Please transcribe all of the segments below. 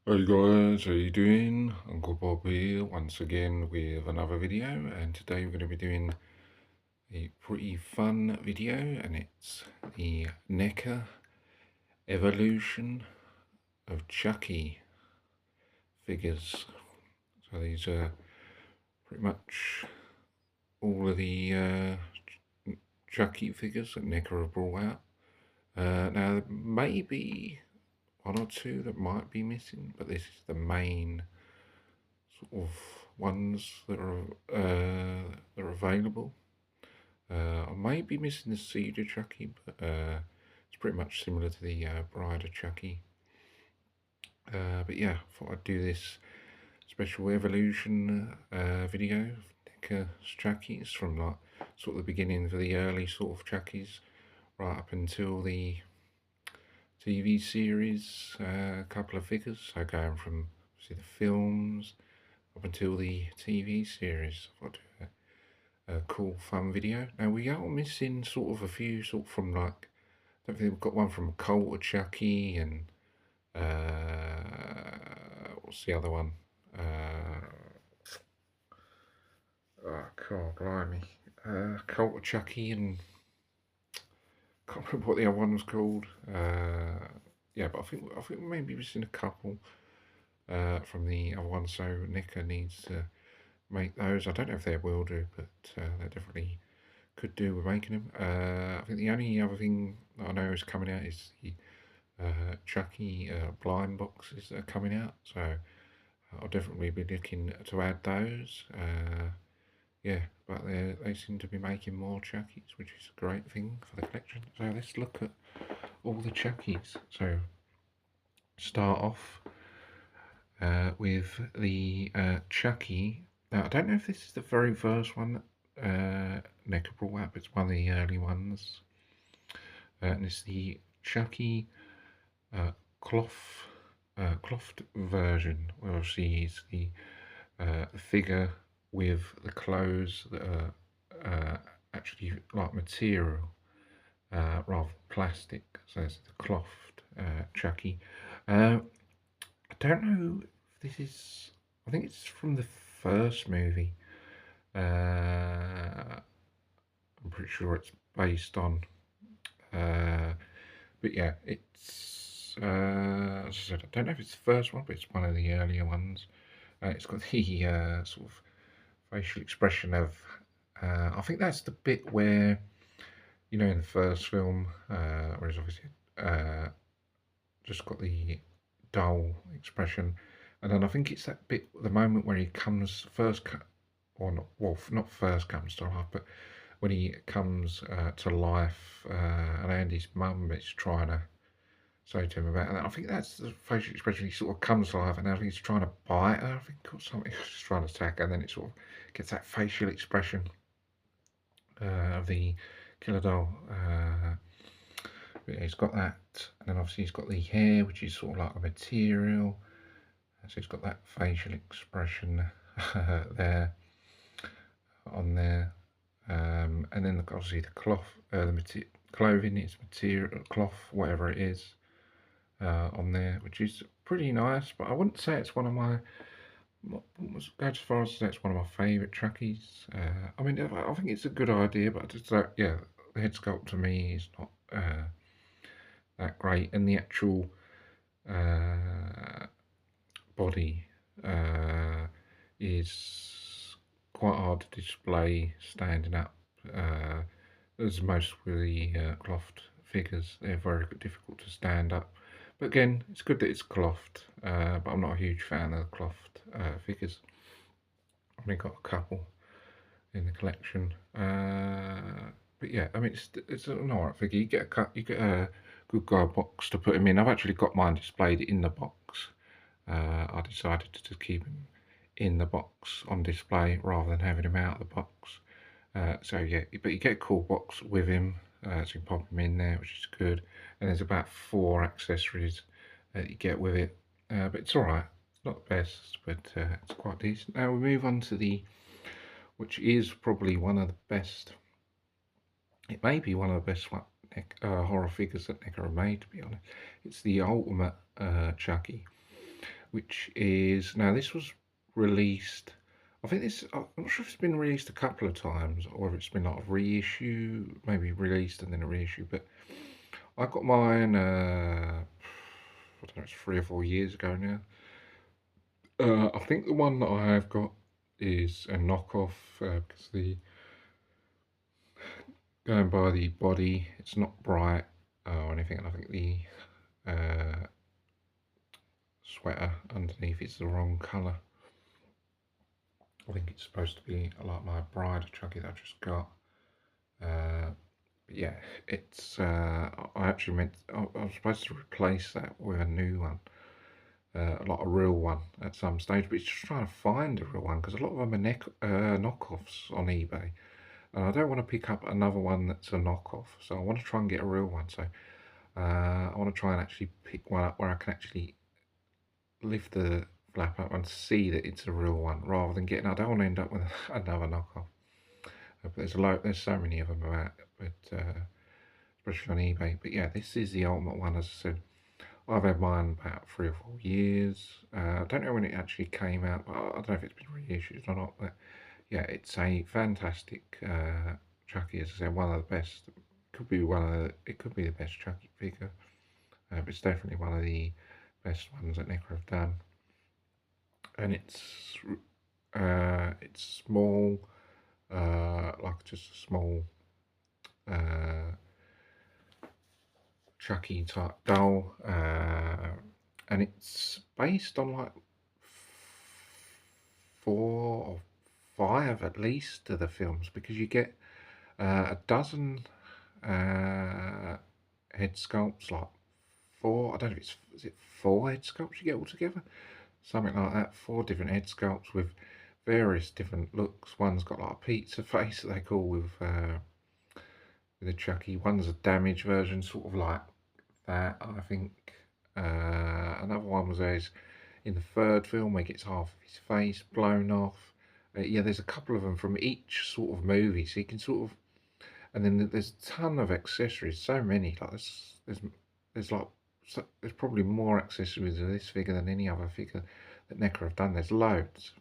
Hey guys, how you doing? Uncle Bob here once again with another video, and today we're going to be doing a pretty fun video, and it's the NECA evolution of Chucky figures. So these are pretty much all of the Chucky figures that NECA have brought out. Now there may be one or two that might be missing, but this is the main sort of ones that are available. I may be missing the Cedar Chucky, but it's pretty much similar to the Bride of Chucky. But yeah, I thought I'd do this special evolution video of NECA Chuckies from like sort of the beginning of the early sort of Chuckies right up until the TV series, a couple of figures. So going from obviously the films up until the TV series. I thought I'd do a cool, fun video. Now we are missing sort of a few sort of from like, I don't think we've got one from Cult of Chucky and what's the other one? Oh God, blimey, Cult of Chucky and can't remember what the other one was called. Yeah, but I think we may be missing a couple from the other one, so NECA needs to make those. I don't know if they will do, but they definitely could do with making them. I think the only other thing that I know is coming out is the Chucky blind boxes that are coming out, so I'll definitely be looking to add those. Yeah, but they seem to be making more Chuckies, which is a great thing for the collection. So let's look at all the Chuckies. So start off with the Chucky. Now I don't know if this is the very first one NECA brought out, but it's one of the early ones. And it's the Chucky cloth clothed version, where obviously it's the figure with the clothes that are actually like material rather than plastic. So it's the clothed Chucky. I don't know if this is. I think it's from the first movie. I'm pretty sure it's based on. But yeah, it's. As I said, I don't know if it's the first one, but it's one of the earlier ones. It's got the sort of facial expression of. I think that's the bit where, you know, in the first film, whereas obviously just got the dull expression, and then I think it's that bit, the moment where he comes first, or not, well, not first comes to life, but when he comes to life, and Andy's mum is trying to say to him about it. I think that's the facial expression. He sort of comes to life, and I think he's trying to bite her, I think, or something. He's just trying to attack her, and then it sort of gets that facial expression of the killer doll. But yeah, he's got that, and then obviously he's got the hair, which is sort of like a material. So he's got that facial expression there, on there. And then obviously the cloth, the clothing is material, cloth, whatever it is, on there, which is pretty nice. But I wouldn't say it's one of my, go as far as to say it's one of my favourite Chuckies. I mean, I think it's a good idea, but just yeah, the head sculpt to me is not that great, and the actual body is quite hard to display standing up, as most with the clothed figures. They're very difficult to stand up. But again, it's good that it's clothed, but I'm not a huge fan of the clothed figures. I've only got a couple in the collection. But yeah, I mean, it's an alright figure. You get a good guy box to put him in. I've actually got mine displayed in the box. I decided to just keep him in the box on display rather than having him out of the box. So yeah, but you get a cool box with him, so you can pop him in there, which is good. And there's about 4 accessories that you get with it, but it's alright. It's not the best, but it's quite decent. Now we move on to the, which is probably one of the best. It may be one of the best horror figures that NECA have made, to be honest. It's the ultimate Chucky, which is, now this was released, I think this, I'm not sure if it's been released a couple of times or if it's been like a reissue, maybe released and then a reissue, but I got mine, I don't know, it's 3 or 4 years ago now. I think the one that I have got is a knockoff, because going by the body, it's not bright or anything, and I think the sweater underneath is the wrong colour. I think it's supposed to be like my Bride Chucky that I just got. But yeah, it's, I actually meant, I was supposed to replace that with a new one, like a real one at some stage, but it's just trying to find a real one because a lot of them are knockoffs on eBay. And I don't want to pick up another one that's a knockoff, so I want to try and get a real one. So I want to try and actually pick one up where I can actually lift the flap up and see that it's a real one, rather than getting, I don't want to end up with another knockoff. But there's so many of them about, but especially on eBay. But yeah, this is the ultimate one, as I said. I've had mine about 3 or 4 years. I don't know when it actually came out, but I don't know if it's been reissued or not. But yeah, it's a fantastic Chucky, as I said, one of the best. It could be the best Chucky figure. But it's definitely one of the best ones that NECA have done. And it's small, like just a small Chucky type doll, and it's based on like 4 or 5 at least of the films, because you get a dozen head sculpts, like 4, I don't know if is it 4 head sculpts you get all together, something like that. 4 different head sculpts with various different looks. One's got like a pizza face that they call with a Chucky. One's a damaged version, sort of like that, I think. Another one was in the 3rd film where he gets half of his face blown off. Yeah, there's a couple of them from each sort of movie, so you can sort of, and then there's a ton of accessories, so many. Like there's like, there's probably more accessories of this figure than any other figure that NECA have done. There's loads.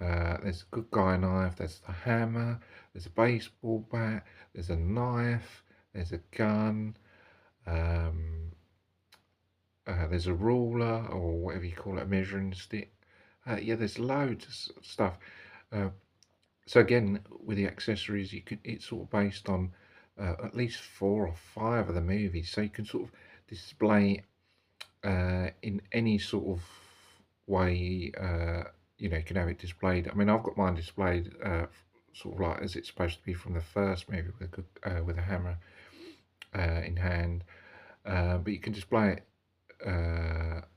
There's a good guy knife, there's the hammer, there's a baseball bat, there's a knife, there's a gun, there's a ruler, or whatever you call it, a measuring stick. Yeah, there's loads of stuff. So again, with the accessories, it's sort of based on at least 4 or 5 of the movies, so you can sort of display in any sort of way. You know, you can have it displayed. I mean, I've got mine displayed sort of like as it's supposed to be from the first movie, with a hammer in hand. But you can display it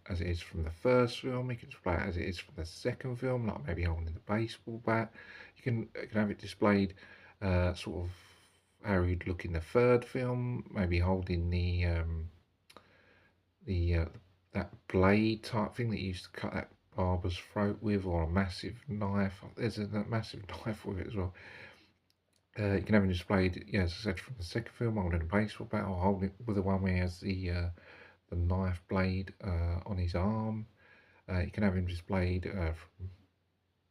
as it is from the first film. You can display it as it is from the second film, like maybe holding the baseball bat. You can have it displayed sort of how he'd look in the 3rd film, maybe holding that blade type thing that you used to cut that barber's throat with, or a massive knife. There's a massive knife with it as well. You can have it displayed, yeah, as I said, from the 2nd film, holding a baseball bat, or holding it with the one where he has the knife blade on his arm. You can have him displayed from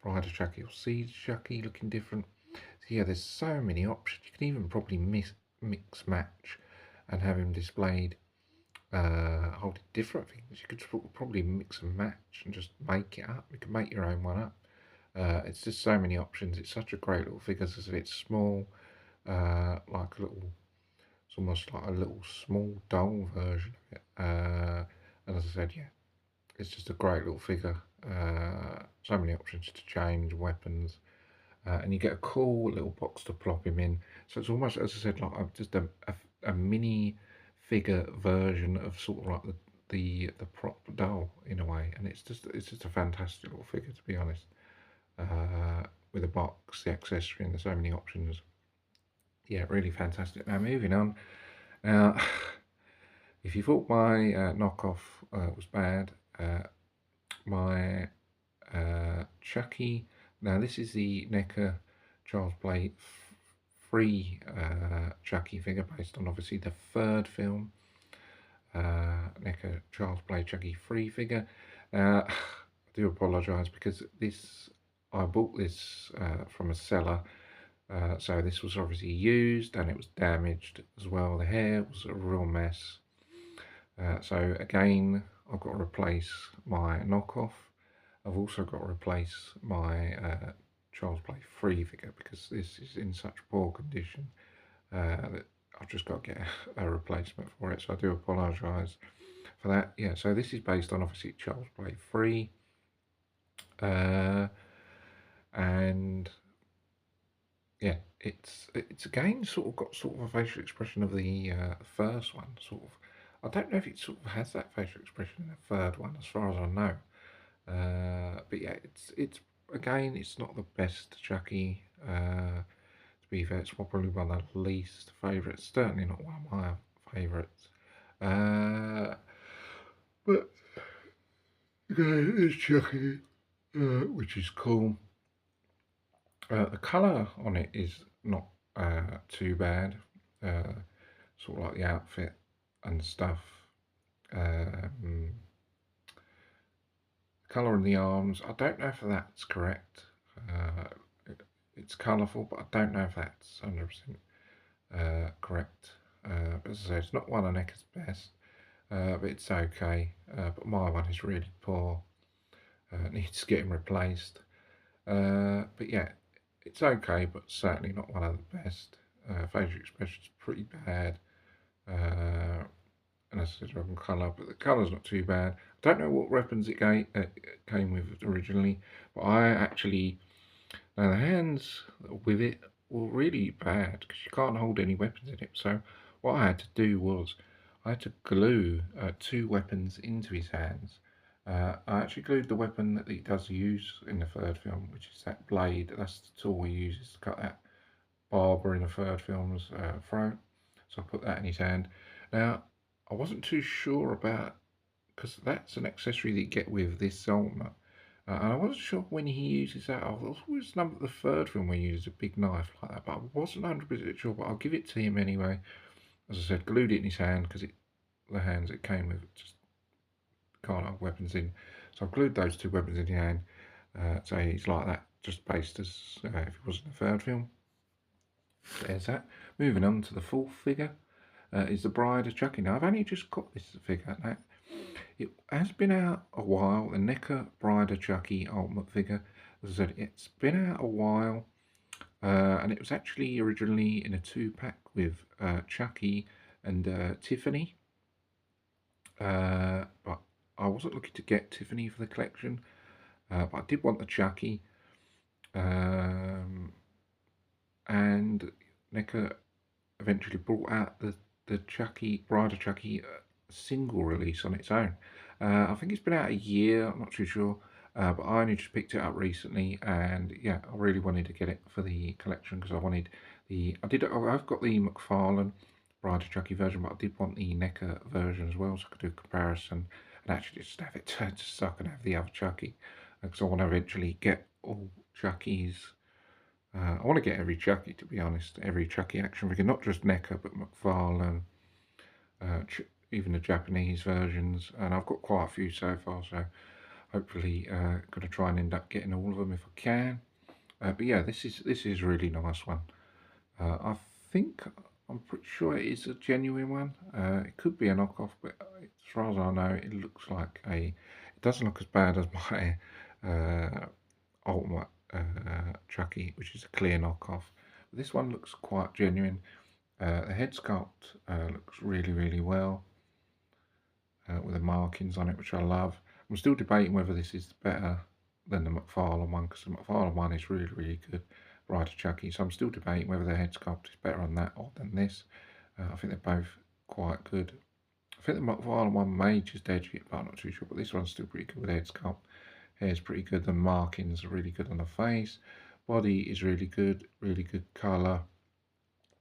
Bride of Chucky or Seed Chucky, looking different. So yeah, there's so many options. You can even probably mix match and have him displayed holding different things. You could probably mix and match and just make it up. You can make your own one up. It's just so many options. It's such a great little figure. As it's small, like a little, it's almost like a little small doll version of it. And as I said, yeah, it's just a great little figure. So many options to change weapons, and you get a cool little box to plop him in. So it's almost, as I said, like just a mini figure version of sort of like the prop doll in a way. And it's just a fantastic little figure, to be honest. With the box, the accessory, and there's so many options. Yeah, really fantastic. Now moving on. Now, if you thought my knockoff was bad, my Chucky. Now this is the NECA Charles Play free Chucky figure, based on obviously the 3rd film. NECA Charles Play Chucky free figure. I do apologise because I bought this from a seller, so this was obviously used and it was damaged as well. The hair was a real mess. So again, I've got to replace my knockoff. I've also got to replace my Child's Play 3 figure because this is in such poor condition that I've just got to get a replacement for it. So I do apologise for that. Yeah, so this is based on obviously Child's Play 3. And yeah, it's again sort of got sort of a facial expression of the first one. Sort of, I don't know if it sort of has that facial expression in the third one, as far as I know. But yeah, it's again, it's not the best Chucky. To be fair, it's probably one of the least favourites. Certainly not one of my favourites. But again, it's Chucky, which is cool. The colour on it is not too bad. Sort of like the outfit and stuff. Colour in the arms, I don't know if that's correct. It's colourful, but I don't know if that's 100% correct. But as I say, it's not one of NECA's best, but it's okay. But my one is really poor. Needs getting replaced. But yeah, it's okay, but certainly not one of the best. Facial expression's pretty bad. And as I said, wrong colour, but the colour's not too bad. I don't know what weapons it came with originally, but I actually, now the hands with it were really bad because you can't hold any weapons in it. So what I had to do was I had to glue 2 weapons into his hands. I actually glued the weapon that he does use in the third film, which is that blade. That's the tool he uses to cut that barber in the third film's throat. So I put that in his hand. Now, I wasn't too sure about, because that's an accessory that you get with this helmet. And I wasn't sure when he uses that. I always number the third film where he uses a big knife like that, but I wasn't 100% sure, but I'll give it to him anyway. As I said, glued it in his hand because the hands it came with just can't have weapons in. So I've glued those 2 weapons in his hand. So he's like that, just based as if it was in the third film. There's that. Moving on to the fourth figure is the Bride of Chucky. Now, I've only just got this figure. Now, it has been out a while. The NECA Bride of Chucky Ultimate figure. As I said, it's been out a while. And it was actually originally in a 2-pack with Chucky and Tiffany. But I wasn't looking to get Tiffany for the collection. But I did want the Chucky. And NECA eventually brought out the Chucky, Bride of Chucky single release on its own. I think it's been out a year, I'm not too sure, but I only just picked it up recently, and yeah, I really wanted to get it for the collection because I wanted I've got the McFarlane Bride of Chucky version, but I did want the NECA version as well, so I could do a comparison and actually just have it just so I can have the other Chucky, because I want to eventually get all Chucky's. I want to get every Chucky, to be honest, every Chucky action figure, not just NECA, but McFarlane, even the Japanese versions, and I've got quite a few so far, so hopefully going to try and end up getting all of them if I can. But yeah, this is a really nice one. I think, I'm pretty sure it is a genuine one. It could be a knockoff, but as far as I know, it looks like it doesn't look as bad as my Ultimate Chucky, which is a clear knockoff. But this one looks quite genuine. The head sculpt looks really well with the markings on it, which I love. I'm still debating whether this is better than the McFarlane one, because the McFarlane one is really good, Bride of Chucky. So I'm still debating whether the head sculpt is better on that or than this. I think they're both quite good. I think the McFarlane one may just edge it, but I'm not too sure. But this one's still pretty good with head sculpt. Hair's pretty good. The markings are really good on the face. Body is really good colour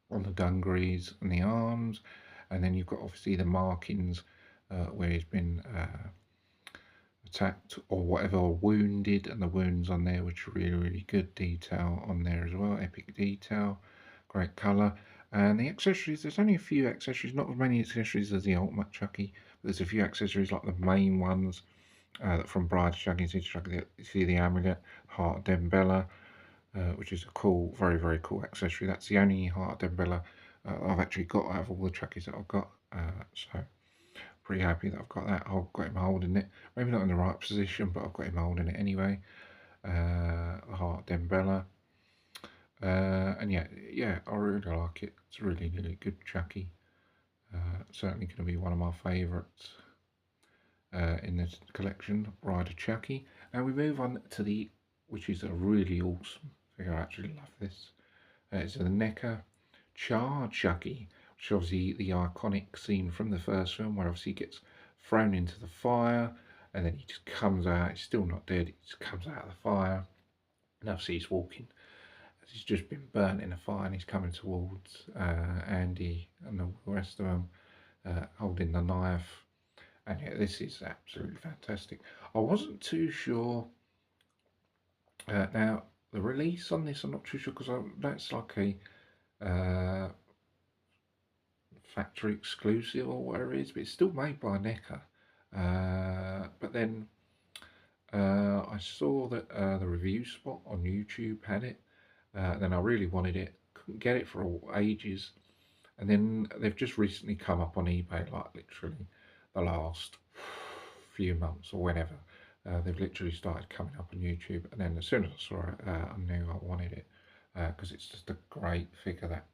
on the dungarees and the arms. And then you've got obviously the markings where he's been attacked or whatever, or wounded, and the wounds on there, which are really good detail on there as well. Epic detail, great colour. And the accessories, there's only a few accessories, not as many accessories as the Ultimate Chucky, but there's a few accessories like the main ones. from Bride Chucky. You see the amulet, Heart of Dembella, which is a cool, very, very cool accessory. That's the only Heart of Dembella I've actually got out of all the Chuckies that I've got. So pretty happy that I've got that. I've got him holding it. Maybe not in the right position, but I've got him holding it anyway. The Heart of Dembella. And yeah, I really like it. It's a really, really good Chucky. Certainly going to be one of my favourites in this collection, Rider Chucky. Now we move on to which is a really awesome figure. I actually love this. It's a NECA Chucky, which is obviously the iconic scene from the first film where obviously he gets thrown into the fire and then he just comes out. He's still not dead. He just comes out of the fire. And obviously he's walking. He's just been burnt in a fire and he's coming towards Andy and the rest of them holding the knife. And yeah, this is absolutely fantastic. I wasn't too sure. Now, the release on this, I'm not too sure because that's like a factory exclusive or whatever it is, but it's still made by NECA. But then I saw that the review spot on YouTube had it. Then I really wanted it, couldn't get it for ages. And then they've just recently come up on eBay, like literally the last few months or whenever. They've literally started coming up on YouTube. And then as soon as I saw it, I knew I wanted it because it's just a great figure, that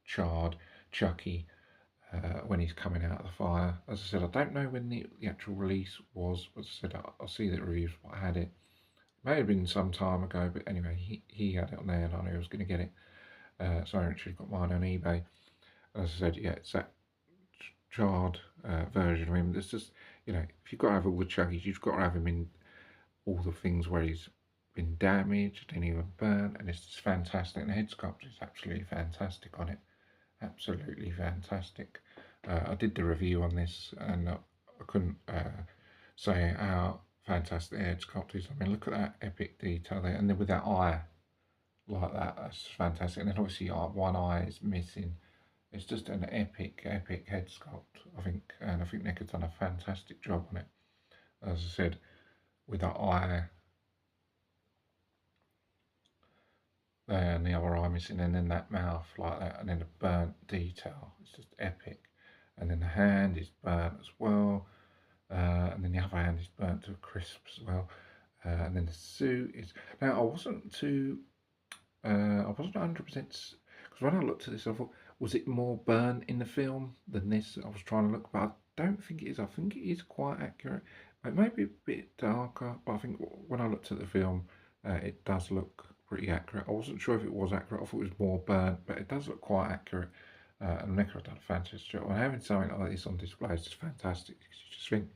charred Chucky when he's coming out of the fire. As I said, I don't know when the actual release was, but as I said, I'll see the reviews, but I had it. May have been some time ago, but anyway, he had it on there and I knew I was going to get it. So I actually got mine on eBay. As I said, yeah, it's that charred version of him. There's just, you know, if you've got to have all the Chuckies, you've got to have him in all the things where he's been damaged and even burnt, and it's just fantastic. And the head sculpt is absolutely fantastic on it. Absolutely fantastic. I did the review on this and I couldn't say how fantastic the head sculpt is. I mean, look at that epic detail there, and then with that eye like that, that's fantastic. And then obviously one eye is missing. It's just an epic, epic head sculpt, I think, and I think NECA's done a fantastic job on it. As I said, with that eye there and the other eye missing, and then that mouth like that, and then the burnt detail, it's just epic. And then the hand is burnt as well, and then the other hand is burnt to a crisp as well. And then the suit is, now I wasn't 100% because when I looked at this I thought, was it more burnt in the film than this? I was trying to look, but I don't think it is. I think it is quite accurate. It may be a bit darker, but I think when I looked at the film, it does look pretty accurate. I wasn't sure if it was accurate. I thought it was more burnt, but it does look quite accurate. And NECA have done a fantastic job. And having something like this on display is just fantastic. You just think,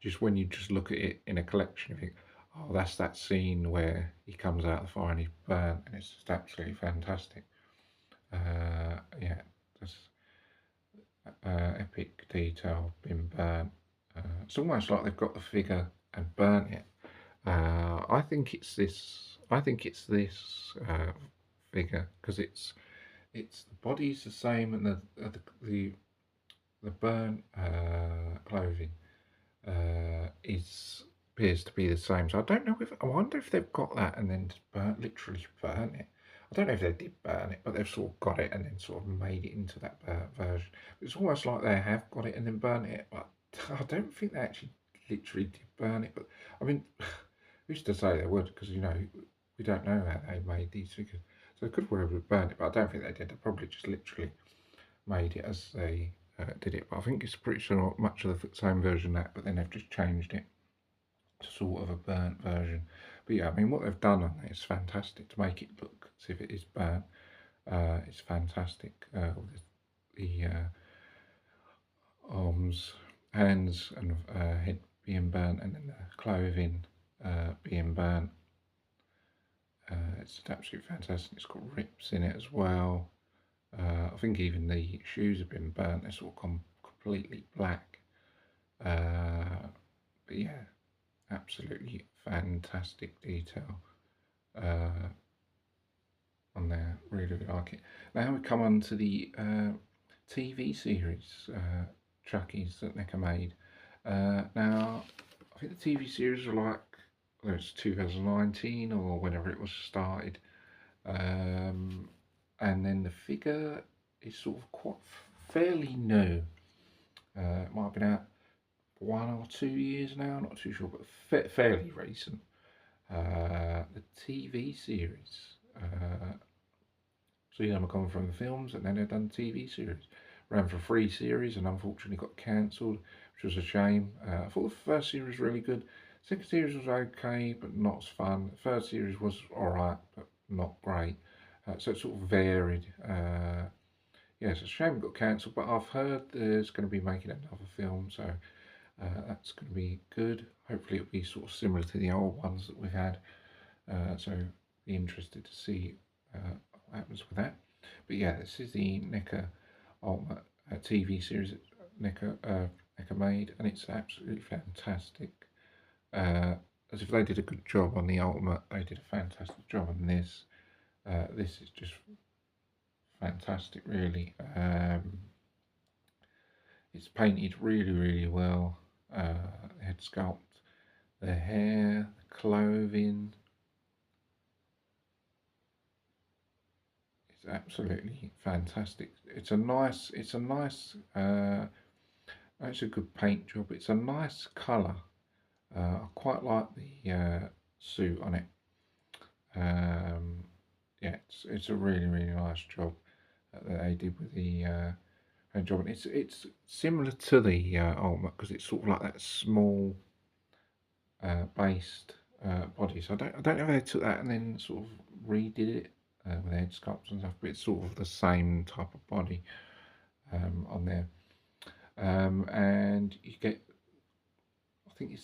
just when you just look at it in a collection, you think, oh, that's that scene where he comes out of the fire and he's burnt, and it's just absolutely fantastic. Yeah, that's epic detail, been burnt. It's almost like they've got the figure and burnt it. I think it's this. I think it's this figure because it's the body's the same and the burnt clothing appears to be the same. So I don't know if, I wonder if they've got that and then just literally burnt it. I don't know if they did burn it, but they've sort of got it and then sort of made it into that version. It's almost like they have got it and then burnt it, but I don't think they actually literally did burn it. But I mean, who's to say they would? Because, you know, we don't know how they made these figures. So they could well have burned it, but I don't think they did. They probably just literally made it as they did it. But I think it's pretty sure much of the same version that, but then they've just changed it to sort of a burnt version. But yeah, I mean, what they've done on it is fantastic to make it look as if it is burnt. It's fantastic. The arms, hands, and head being burnt, and then the clothing being burnt. It's absolutely fantastic. It's got rips in it as well. I think even the shoes have been burnt. They're sort of completely black. But yeah, absolutely fantastic detail on there. Really, really like it. Now we come on to the TV series Chuckies that NECA made. Now I think the TV series were like, whether it's 2019 or whenever it was started. Um, and then the figure is sort of quite fairly new. It might have been out 1 or 2 years now, not too sure, but fairly recent. The TV series. So I'm coming from the films, and then they've done TV series. Ran for 3 series, and unfortunately got cancelled, which was a shame. I thought the first series was really good. Second series was okay, but not as fun. The third series was alright, but not great. So it sort of varied. Yeah, it's a shame it got cancelled, but I've heard there's going to be making another film, so that's going to be good. Hopefully it'll be sort of similar to the old ones that we've had. So be interested to see what happens with that. But yeah, this is the NECA Ultimate TV series that NECA made, and it's absolutely fantastic. As if they did a good job on the Ultimate, they did a fantastic job on this. This is just fantastic, really. It's painted really, really well. Head sculpt, the hair, the clothing. It's absolutely fantastic. It's a nice. It's a good paint job. It's a nice colour. I quite like the suit on it. Yeah, it's a really, really nice job that they did with the job. And it's similar to the Ultimate because it's sort of like that small based body. So I don't know if they took that and then sort of redid it with head sculpts and stuff, but it's sort of the same type of body on there. And you get, I think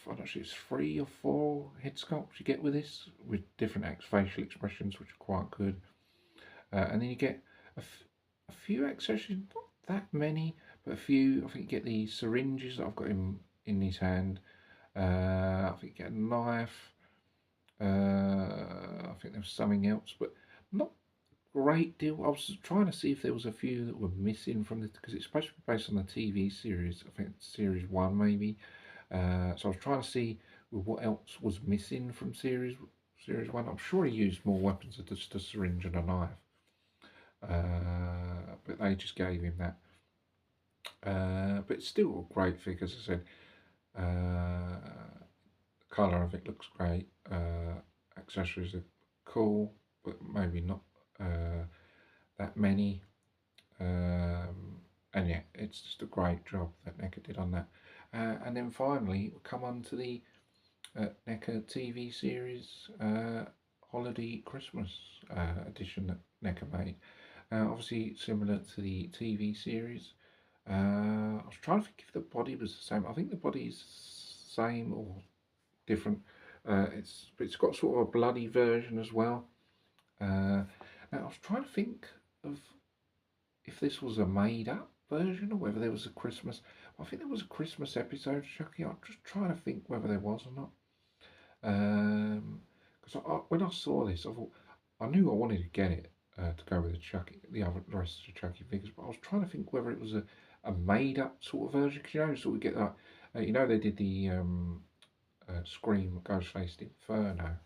I'm not sure, it's 3 or 4 head sculpts you get with this, with different facial expressions, which are quite good. And then you get a few accessories, not that many, but a few. I think you get the syringes that I've got in his hand. I think you get a knife. I think there was something else, but not a great deal. I was trying to see if there was a few that were missing from the, because it's supposed to be based on the TV series. I think it's series 1 maybe. So I was trying to see what else was missing from series 1. I'm sure he used more weapons than just a syringe and a knife. But they just gave him that. But it's still a great figure, as I said. The colour of it looks great. Accessories are cool, but maybe not that many. And yeah, it's just a great job that NECA did on that. And then finally, we'll come on to the NECA TV series Holiday Christmas edition that NECA made. Obviously similar to the TV series. I was trying to think if the body was the same. I think the body is the same or different. It's got sort of a bloody version as well. Now I was trying to think of if this was a made up version or whether there was a Christmas. I think there was a Christmas episode of Chucky. I'm just trying to think whether there was or not. Because when I saw this, I thought I knew I wanted to get it to go with the rest of the Chucky figures, but I was trying to think whether it was a made up sort of version. Because you know, sort of get that. They did the Scream Ghostface Inferno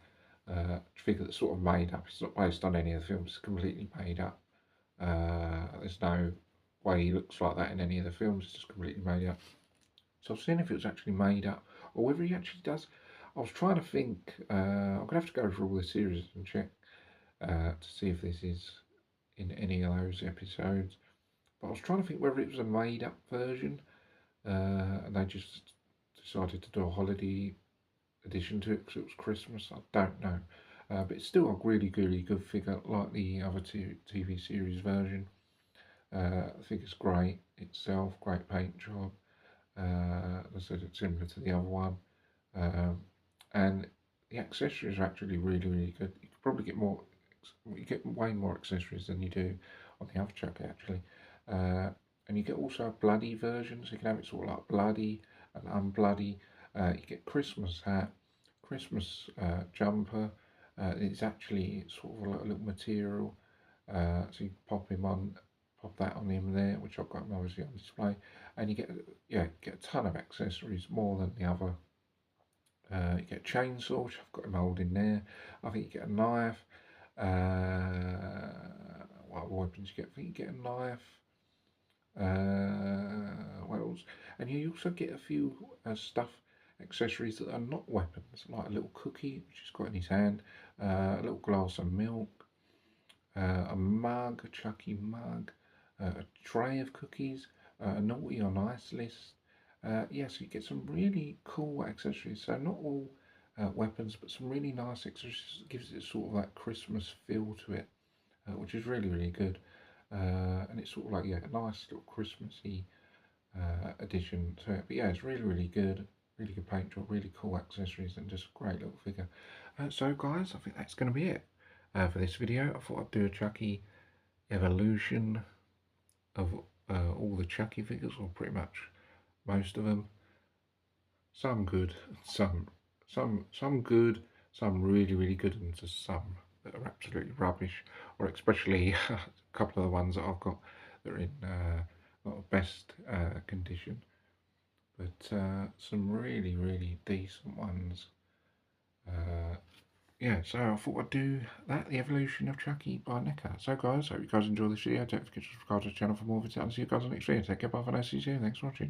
figure that's sort of made up. It's not based on any of the films. It's completely made up. There's no way he looks like that in any of the films. It's just completely made up. So I've seen if it was actually made up or whether he actually does. I was trying to think. I'm gonna have to go through all the series and check to see if this is in any of those episodes. But I was trying to think whether it was a made-up version, and they just decided to do a holiday edition to it because it was Christmas. I don't know, but it's still a really, really good figure, like the other TV series version. The figure's great itself, great paint job. As I said, it's similar to the other one, and the accessories are actually really, really good. You could probably get more. You get way more accessories than you do on the other Chucky actually, and you get also a bloody version, so you can have it sort of like bloody and unbloody. You get Christmas hat, Christmas jumper. It's actually sort of like a little material, so you pop that on him there, which I've got obviously on display, and you get a ton of accessories, more than the other You get a chainsaw, which I've got him holding there. I think you get a knife. What weapons you get? I think you get a knife. What else? And you also get a few stuff, accessories that are not weapons, like a little cookie, which he's got in his hand, a little glass of milk, a mug, a Chucky mug, a tray of cookies, a naughty or nice list. So you get some really cool accessories. So not all weapons, but some really nice accessories. It gives it sort of that Christmas feel to it, which is really, really good. And it's sort of like, yeah, a nice little Christmassy addition to it. But yeah, it's really, really good. Really good paint job, really cool accessories, and just a great little figure. So guys, I think that's going to be it for this video. I thought I'd do a Chucky evolution of all the Chucky figures, or pretty much most of them. Some good, some good, some really, really good, and just some that are absolutely rubbish, or especially a couple of the ones that I've got that are in not the best condition, but some really, really decent ones. Yeah, so I thought I'd do that, the evolution of Chucky by NECA. So guys, hope you guys enjoy this video. Don't forget to subscribe to the channel for more videos. I'll see you guys on the next video. Take care, bye for now, see you soon. Thanks for watching.